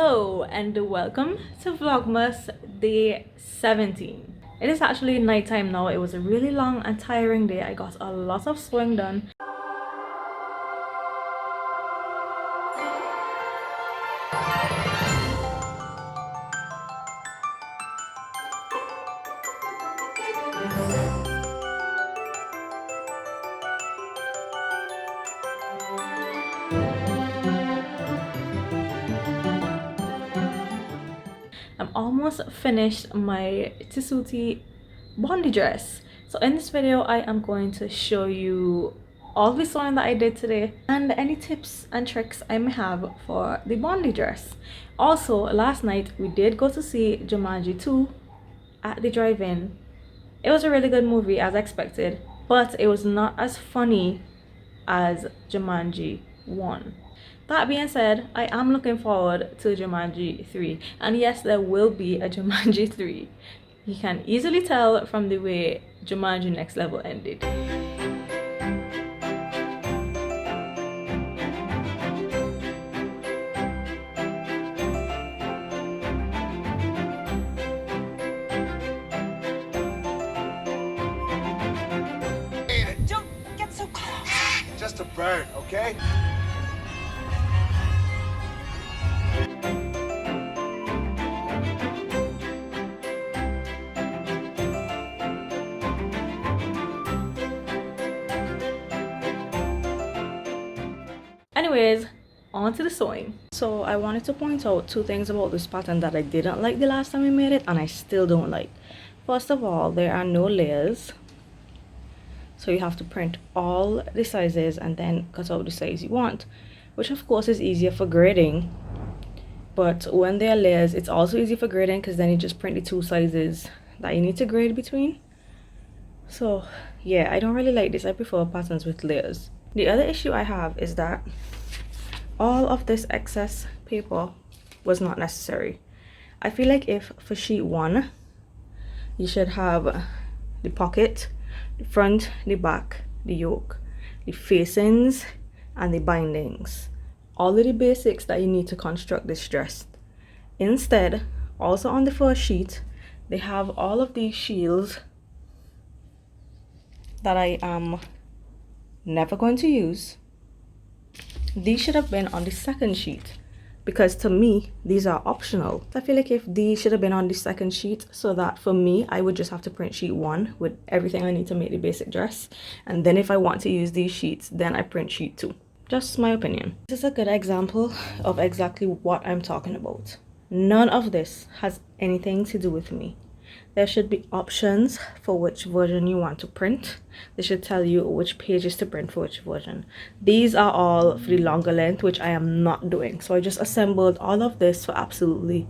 Hello and welcome to Vlogmas day 17. It is actually nighttime now. It was a really long and tiring day. I got a lot of sewing done. I'm almost finished my Tessuti Bondi dress. So in this video, I am going to show you all the sewing that I did today and any tips and tricks I may have for the Bondi dress. Also, last night we did go to see Jumanji 2 at the drive-in. It was a really good movie as expected, but it was not as funny as Jumanji 1. That being said, I am looking forward to Jumanji 3. And yes, there will be a Jumanji 3. You can easily tell from the way Jumanji Next Level ended. Don't get so close. Just a bird, okay? Anyways, on to the sewing. So I wanted to point out two things about this pattern that I didn't like the last time we made it and I still don't like. First of all, there are no layers. So you have to print all the sizes and then cut out the size you want, which of course is easier for grading. But when there are layers, it's also easy for grading because then you just print the two sizes that you need to grade between. So yeah, I don't really like this. I prefer patterns with layers. The other issue I have is that all of this excess paper was not necessary. I feel like if for sheet 1, you should have the pocket, the front, the back, the yoke, the facings, and the bindings. All of the basics that you need to construct this dress. Instead, also on the first sheet, they have all of these shields that I am never going to use. These should have been on the second sheet because to me these are optional. I feel like if these should have been on the second sheet so that for me I would just have to print sheet 1 with everything I need to make the basic dress, and then if I want to use these sheets then I print sheet 2. Just my opinion. This is a good example of exactly what I'm talking about. None of this has anything to do with me. There should be options for which version you want to print. They should tell you which pages to print for which version. These are all for the longer length, which I am not doing. So I just assembled all of this for absolutely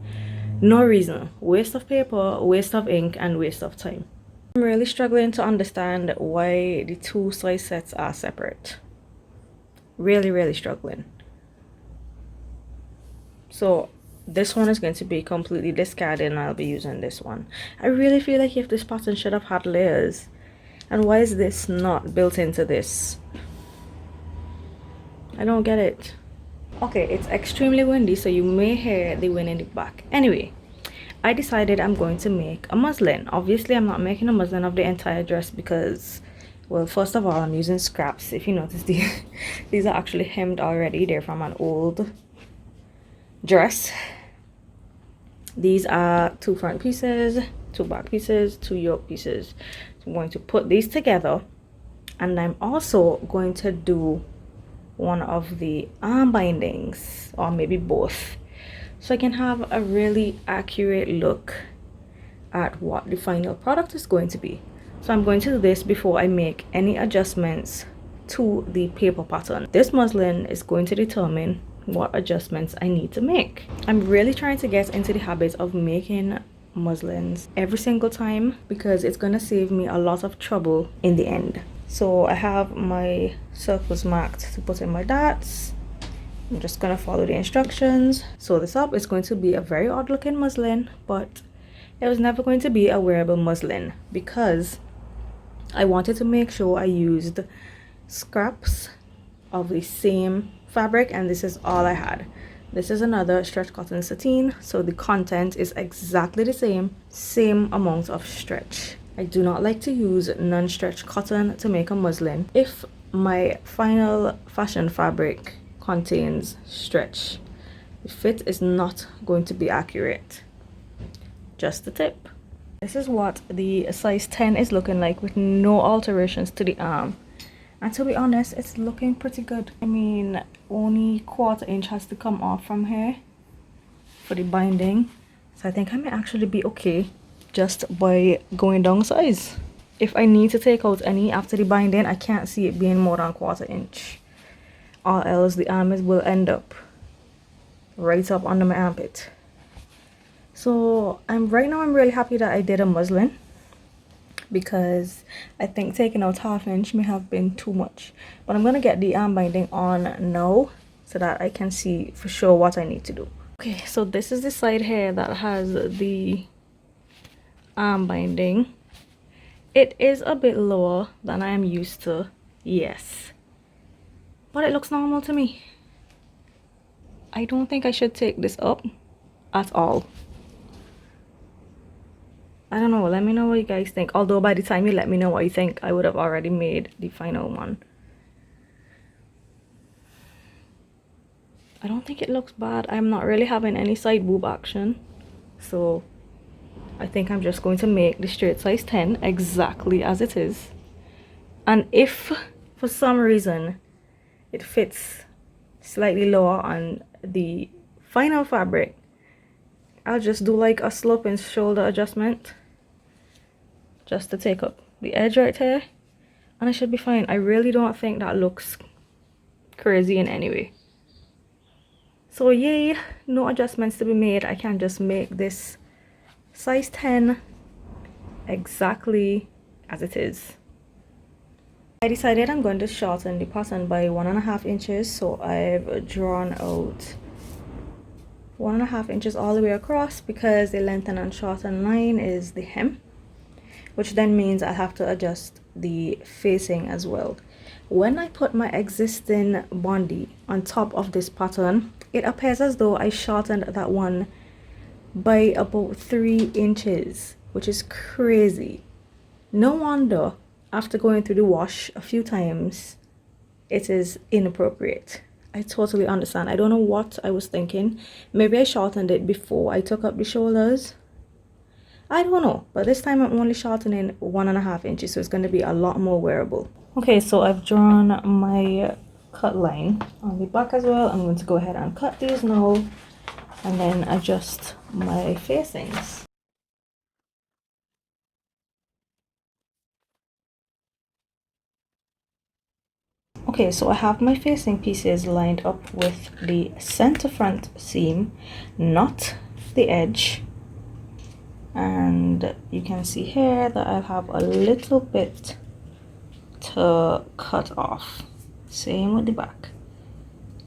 no reason. Waste of paper, waste of ink, and waste of time. I'm really struggling to understand why the two size sets are separate. Really struggling. So this one is going to be completely discarded and I'll be using this one. I really feel like if this pattern should have had layers. And why is this not built into this? I don't get it. Okay, it's extremely windy, so you may hear the wind in the back. Anyway, I decided I'm going to make a muslin. Obviously, I'm not making a muslin of the entire dress because, well, first of all, I'm using scraps. If you notice, these are actually hemmed already. They're from an old dress. These are 2 front pieces, 2 back pieces, 2 yoke pieces. So I'm going to put these together, and I'm also going to do one of the arm bindings, or maybe both, so I can have a really accurate look at what the final product is going to be. So I'm going to do this before I make any adjustments to the paper pattern. This muslin is going to determine what adjustments I need to make. I'm really trying to get into the habit of making muslins every single time because it's gonna save me a lot of trouble in the end. So I have my circles marked to put in my dots. I'm just gonna follow the instructions. Sew this up. It's going to be a very odd looking muslin, but it was never going to be a wearable muslin because I wanted to make sure I used scraps of the same fabric, and this is all I had. This is another stretch cotton sateen, so the content is exactly the same amount of stretch. I do not like to use non-stretch cotton to make a muslin if my final fashion fabric contains stretch. The fit is not going to be accurate. Just a tip. This is what the size 10 is looking like with no alterations to the arm. And to be honest, it's looking pretty good. I mean, only 1/4 inch has to come off from here for the binding. So I think I may actually be okay just by going down size. If I need to take out any after the binding, I can't see it being more than 1/4 inch. Or else the arm will end up right up under my armpit. So right now I'm really happy that I did a muslin, because I think taking out 1/2 inch may have been too much. But I'm gonna get the arm binding on now so that I can see for sure what I need to do. Okay, so this is the side here that has the arm binding. It is a bit lower than I am used to, yes, but it looks normal to me. I don't think I should take this up at all. I don't know, let me know what you guys think. Although by the time you let me know what you think, I would have already made the final one. I don't think it looks bad. I'm not really having any side boob action, so I think I'm just going to make the straight size 10 exactly as it is. And if for some reason it fits slightly lower on the final fabric, I'll just do like a sloping shoulder adjustment just to take up the edge right here, and I should be fine. I really don't think that looks crazy in any way. So yay, no adjustments to be made. I can just make this size 10 exactly as it is. I decided I'm going to shorten the pattern by 1.5 inches, so I've drawn out 1.5 inches all the way across, because the lengthen and shorten line is the hem, which then means I have to adjust the facing as well. When I put my existing bondi on top of this pattern, it appears as though I shortened that one by about 3 inches, which is crazy. No wonder after going through the wash a few times, it is inappropriate. I totally understand. I don't know what I was thinking. Maybe I shortened it before I took up the shoulders. I don't know, but this time I'm only shortening 1.5 inches, so it's going to be a lot more wearable. Okay, so I've drawn my cut line on the back as well. I'm going to go ahead and cut these now and then adjust my facings. Okay, so I have my facing pieces lined up with the center front seam, not the edge. And you can see here that I have a little bit to cut off. Same with the back.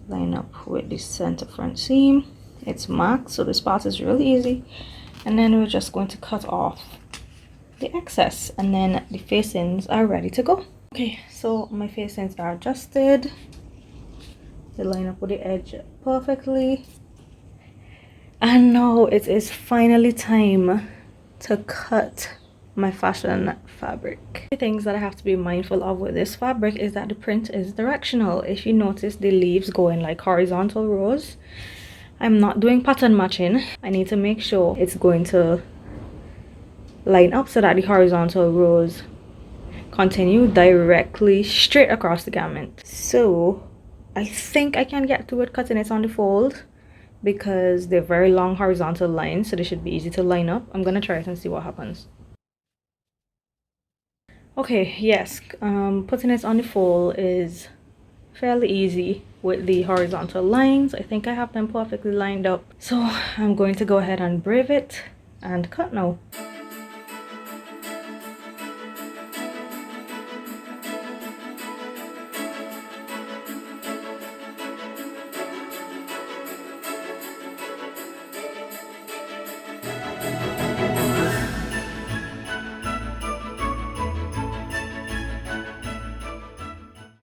Line up with the center front seam. It's marked, so this part is really easy. And then we're just going to cut off the excess, and then the facings are ready to go. Okay, so my facings are adjusted. They line up with the edge perfectly. And now it is finally time to cut my fashion fabric. The things that I have to be mindful of with this fabric is that the print is directional. If you notice, the leaves go in like horizontal rows. I'm not doing pattern matching. I need to make sure it's going to line up so that the horizontal rows continue directly straight across the garment. So I think I can get to it cutting it on the fold, because they're very long horizontal lines, so they should be easy to line up. I'm gonna try it and see what happens. Okay, yes, putting it on the fold is fairly easy with the horizontal lines. I think I have them perfectly lined up, so I'm going to go ahead and brave it and cut now.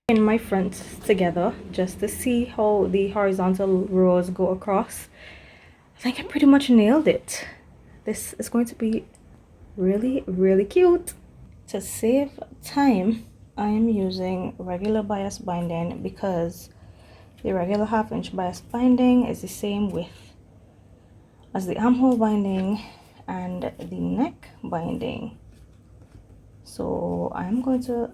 In my fronts together just to see how the horizontal rows go across. I think I pretty much nailed it. This is going to be really cute. To save time, I am using regular bias binding because the regular 1/2 inch bias binding is the same width as the armhole binding and the neck binding. So I'm going to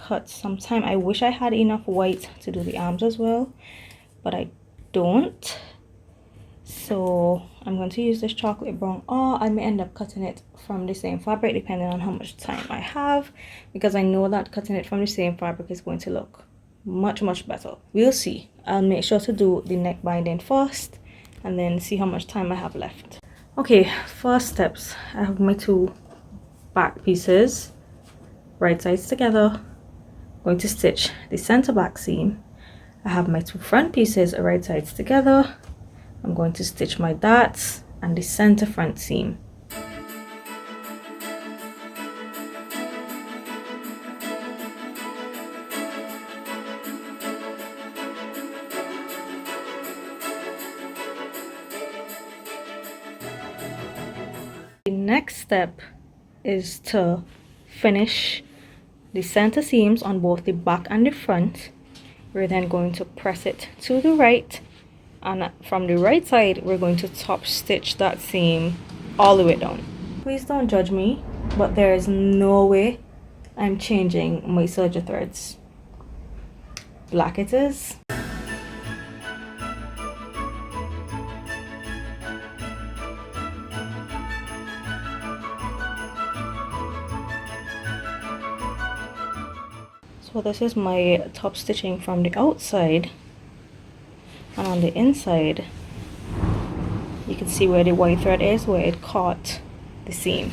cut some time. I wish I had enough white to do the arms as well, but I don't. So I'm going to use this chocolate brown, or I may end up cutting it from the same fabric depending on how much time I have, because I know that cutting it from the same fabric is going to look much better. We'll see. I'll make sure to do the neck binding first and then see how much time I have left. Okay, first steps. I have my 2 back pieces, right sides together. Going to stitch the center back seam. I have my 2 front pieces, right sides together. I'm going to stitch my darts and the center front seam. The next step is to finish the center seams on both the back and the front. We're then going to press it to the right, and from the right side we're going to top stitch that seam all the way down. Please don't judge me, but there is no way I'm changing my serger threads. Black it is. So this is my top stitching from the outside, and on the inside you can see where the white thread is, where it caught the seam.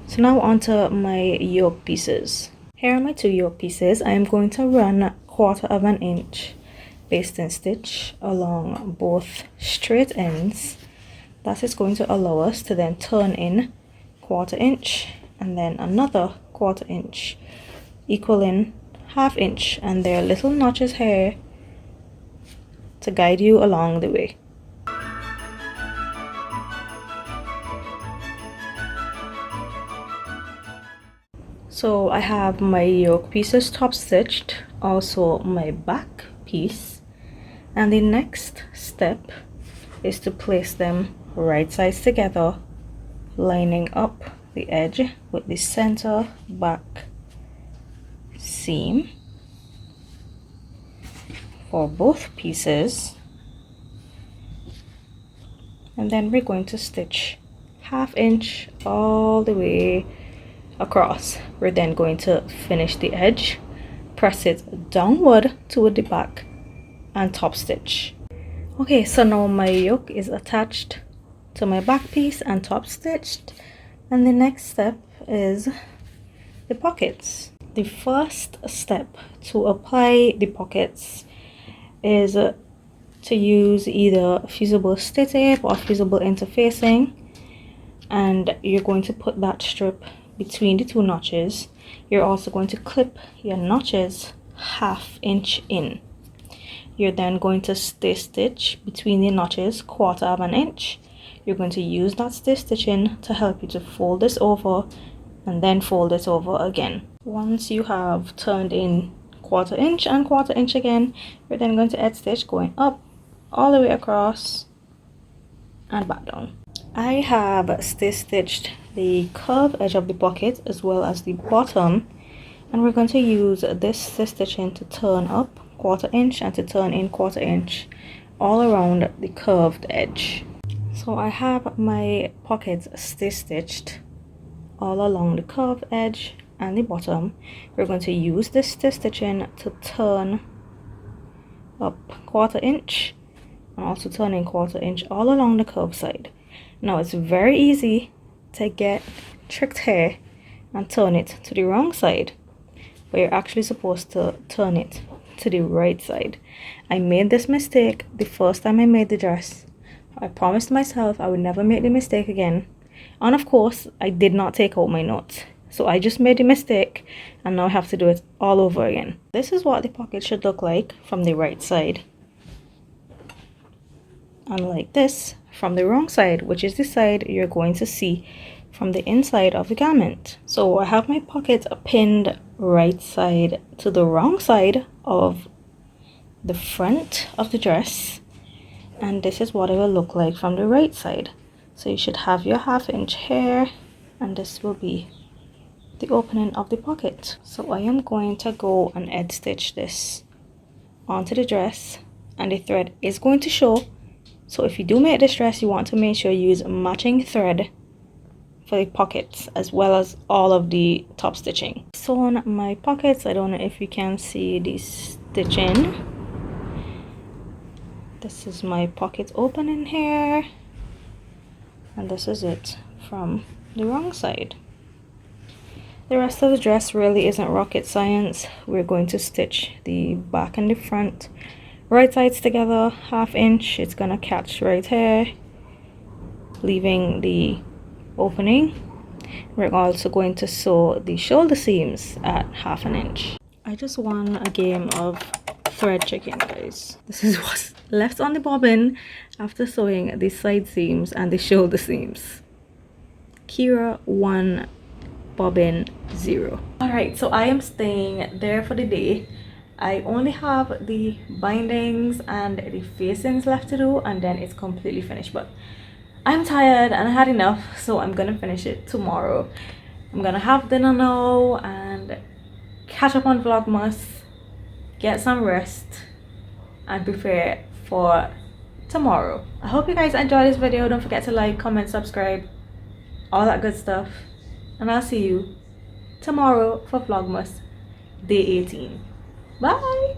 So now onto my yoke pieces. Here are my 2 yoke pieces. I am going to run 1/4 inch basting stitch along both straight ends. That is going to allow us to then turn in 1/4 inch and then another 1/4 inch, equaling 1/2 inch, and there are little notches here to guide you along the way. So I have my yoke pieces top stitched, also my back piece, and the next step is to place them right sides together, lining up the edge with the center back seam for both pieces, and then we're going to stitch 1/2 inch all the way across. We're then going to finish the edge, press it downward toward the back, and top stitch. Okay, so now my yoke is attached to my back piece and top stitched, and the next step is the pockets. The first step to apply the pockets is to use either fusible stay tape or fusible interfacing, and you're going to put that strip between the 2 notches. You're also going to clip your notches 1/2 inch in. You're then going to stay stitch between the notches 1/4 inch. You're going to use that stay stitching to help you to fold this over and then fold it over again. Once you have turned in 1/4 inch and 1/4 inch again, you're then going to edge stitch going up all the way across and back down. I have stay stitched the curved edge of the pocket as well as the bottom, and we're going to use this stay stitching to turn up 1/4 inch and to turn in 1/4 inch all around the curved edge. So I have my pockets stay stitched all along the curved edge and the bottom. We're going to use this stay stitching to turn up 1/4 inch and also turn in 1/4 inch all along the curved side. Now it's very easy to get tricked here and turn it to the wrong side, but you're actually supposed to turn it to the right side. I made this mistake the first time I made the dress. I promised myself I would never make the mistake again, and of course I did not take out my notes. So I just made a mistake and now I have to do it all over again. This is what the pocket should look like from the right side, and like this from the wrong side, which is the side you're going to see from the inside of the garment. So I have my pocket pinned right side to the wrong side of the front of the dress, and this is what it will look like from the right side. So you should have your 1/2 inch here, and this will be the opening of the pocket. So I am going to go and edge stitch this onto the dress, and the thread is going to show. So if you do make this dress, you want to make sure you use matching thread for the pockets as well as all of the top stitching. So on my pockets, I don't know if you can see the stitching. This is my pocket opening here, and this is it from the wrong side. The rest of the dress really isn't rocket science. We're going to stitch the back and the front right sides together 1/2 inch. It's gonna catch right here, leaving the opening. We're also going to sew the shoulder seams at 1/2 inch. I just won a game of thread chicken, guys. This is what's left on the bobbin after sewing the side seams and the shoulder seams. Kira 1, bobbin 0. Alright, so I am staying there for the day. I only have the bindings and the facings left to do, and then it's completely finished. But I'm tired and I had enough, so I'm gonna finish it tomorrow. I'm gonna have dinner now and catch up on Vlogmas, get some rest, and prepare for tomorrow. I hope you guys enjoyed this video. Don't forget to like, comment, subscribe, all that good stuff, and I'll see you tomorrow for Vlogmas day 18. Bye.